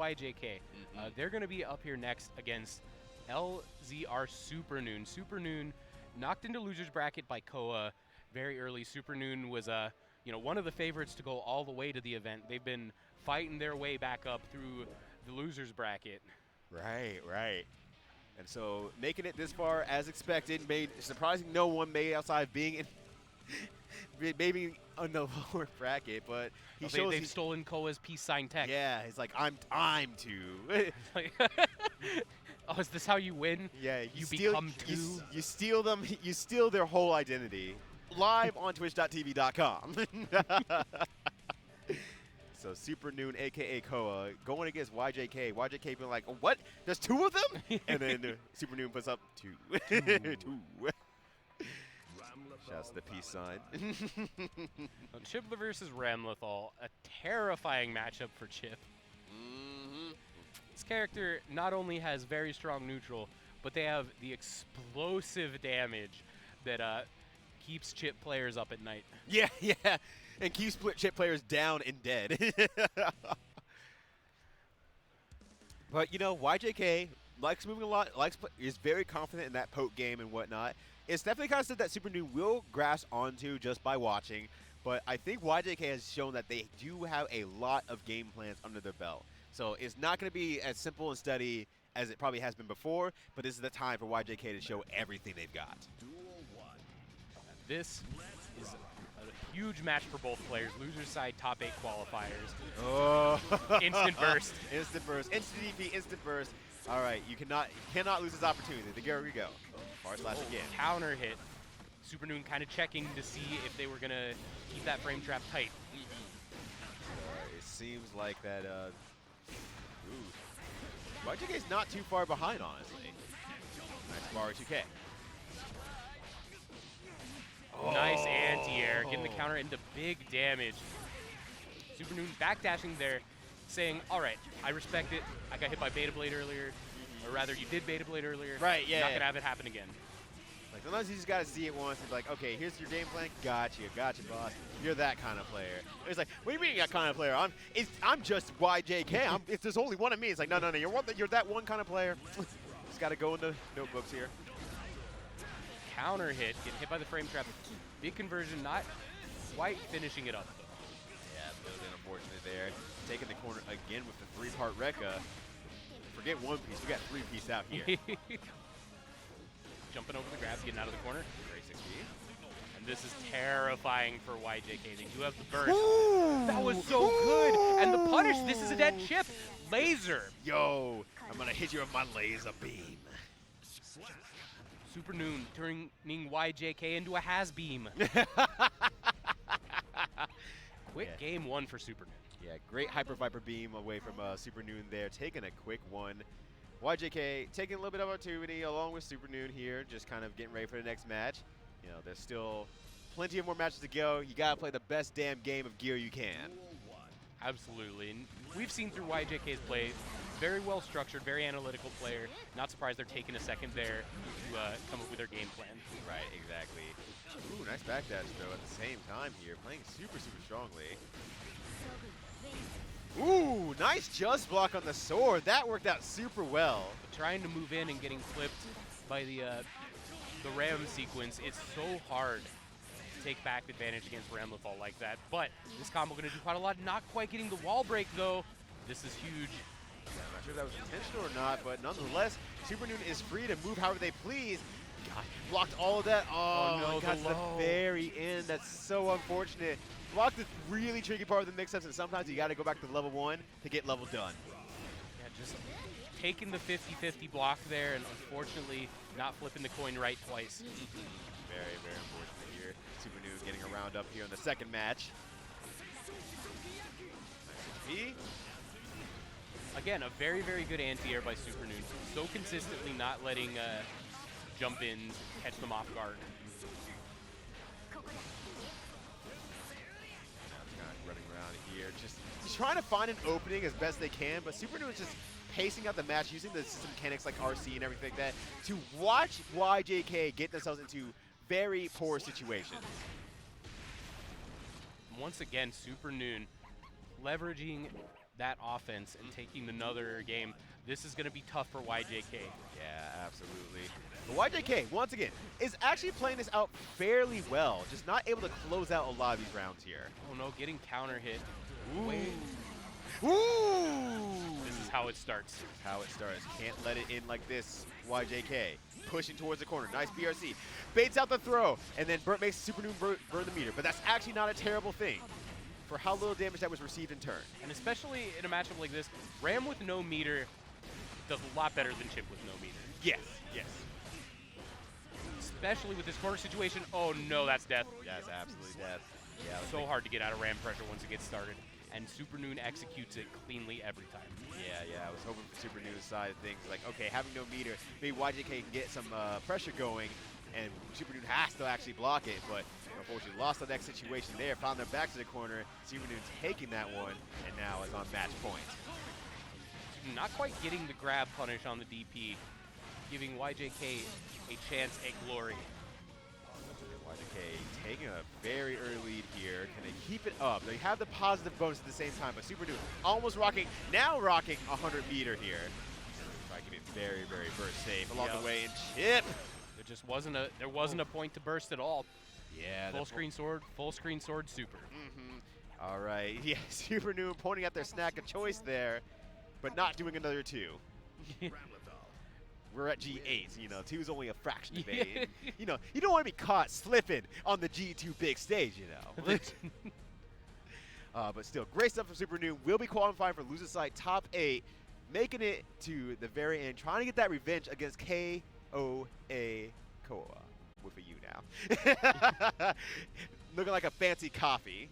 YJK. They're going to be up here next against LZR Supernoon. Supernoon knocked into loser's bracket by Koa very early. Supernoon was one of the favorites to go all the way to the event. They've been fighting their way back up through the loser's bracket. Right. And so making it this far as expected, made surprising no one made outside of being in maybe on the lower bracket, but they've stolen Koa's peace sign tech. Yeah, he's like, I'm two. Oh, is this how you win? Yeah, you become two. You steal them. You steal their whole identity. Live on Twitch.tv.com. So Supernoon, aka Koa, going against YJK. YJK being like, what? There's two of them? And then Supernoon puts up two. Two. Shouts to the peace sign. Chip versus Ramlethal, a terrifying matchup for Chip. This character not only has very strong neutral, but they have the explosive damage that keeps Chip players up at night. Yeah, and keeps Chip players down and dead. But, YJK likes moving a lot, is very confident in that poke game and whatnot. It's definitely kind of stuff that Supernoon will grasp onto just by watching, but I think YJK has shown that they do have a lot of game plans under their belt. So it's not going to be as simple and steady as it probably has been before, but this is the time for YJK to show everything they've got. This is a huge match for both players. Loser side top 8 qualifiers. Oh. Instant burst. Instant burst. Instant DP, instant burst. All right, you cannot lose this opportunity. There we go. Far slash again. Counter hit. Supernoon kind of checking to see if they were going to keep that frame trap tight. It seems like that. YJK's not too far behind, honestly. Nice bar 2K. Nice anti-air, getting the counter into big damage. Supernoon backdashing there, saying, all right, I respect it. I got hit by Beta Blade earlier. Or rather, you did Beta Blade earlier. Right, yeah. Not going to have it happen again. Like, sometimes you just got to see it once and be like, okay, here's your game plan. Gotcha, boss. You're that kind of player. It's like, what do you mean you're that kind of player? I'm just YJK. If there's only one of me, it's like, no, you're that one kind of player. Just got to go in the notebooks here. Counter hit, getting hit by the frame trap. Big conversion, not quite finishing it up, though. Yeah, a little bit unfortunate there. Taking the corner again with the 3-part Rekka. Forget one piece, we got 3 piece out here. Jumping over the grabs, getting out of the corner. Great 6B. And this is terrifying for YJK. They do have the burst. Ooh. That was so good. And the punish, this is a dead Chip. Laser. Yo, I'm going to hit you with my laser beam. Supernoon turning YJK into a has-beam. Quick game one for Supernoon. Yeah, great Hyper Viper beam away from Supernoon there, taking a quick one. YJK taking a little bit of opportunity along with Supernoon here, just kind of getting ready for the next match. There's still plenty of more matches to go. You got to play the best damn game of gear you can. Absolutely. And we've seen through YJK's play, very well structured, very analytical player. Not surprised they're taking a second there to come up with their game plan. Right, exactly. Ooh, nice backdash though at the same time here, playing super strongly. Ooh, nice just block on the sword. That worked out super well. But trying to move in and getting flipped by the Ram sequence, it's so hard to take back advantage against Ramlethal like that. But this combo going to do quite a lot. Not quite getting the wall break though. This is huge. I'm not sure if that was intentional or not, but nonetheless, Supernoon is free to move however they please. God, blocked all of that. Oh no, got to the very end. That's so unfortunate. Blocked the really tricky part of the mix-ups, and sometimes you got to go back to level 1 to get level done. Yeah, just taking the 50-50 block there, and unfortunately not flipping the coin right twice. Very unfortunate here. Supernoon getting a round up here in the second match. Nice HP. Again, a very good anti-air by Supernoon. So consistently not letting jump-ins catch them off guard. Running around here, just trying to find an opening as best they can, but Supernoon is just pacing out the match, using the system mechanics like RC and everything like that to watch YJK get themselves into very poor situations. Once again, Supernoon leveraging that offense and taking another game. This is going to be tough for YJK. Yeah, absolutely. But YJK, once again, is actually playing this out fairly well. Just not able to close out a lot of these rounds here. Oh no, getting counter hit. Ooh. Wait. Ooh! This is how it starts. How it starts. Can't let it in like this, YJK. Pushing towards the corner. Nice BRC. Baits out the throw, and then makes Supernoon burn the meter. But that's actually not a terrible thing for how little damage that was received in turn. And especially in a matchup like this, Ram with no meter does a lot better than Chip with no meter. Yes, yes. Especially with this corner situation. Oh no, that's death. That's absolutely death. Yeah, So hard to get out of Ram pressure once it gets started. And Supernoon executes it cleanly every time. Yeah, I was hoping for Supernoon's side of things. Like, okay, having no meter, maybe YJK can get some pressure going, and Supernoon has to actually block it, but unfortunately lost the next situation there, found their back to the corner, Supernoon taking that one, and now is on match point. Not quite getting the grab punish on the DP, giving YJK a chance at glory. YJK taking a very early lead here. Can they keep it up? They have the positive bonus at the same time, but Supernoon almost now rocking 100 meter here. Try to keep it very, very burst safe along the way, and Chip. There just wasn't a point to burst at all. Yeah. Full screen sword, super. All right. Yeah, Supernoon pointing at their snack of choice there, but not doing another 2. We're at G8, you know, 2 is only a fraction of 8. You know, you don't want to be caught slipping on the G2 big stage, you know. But still, great stuff from Supernoon. Will be qualifying for loser side top 8, making it to the very end, trying to get that revenge against KOA Koa. With a U now. Looking like a fancy coffee.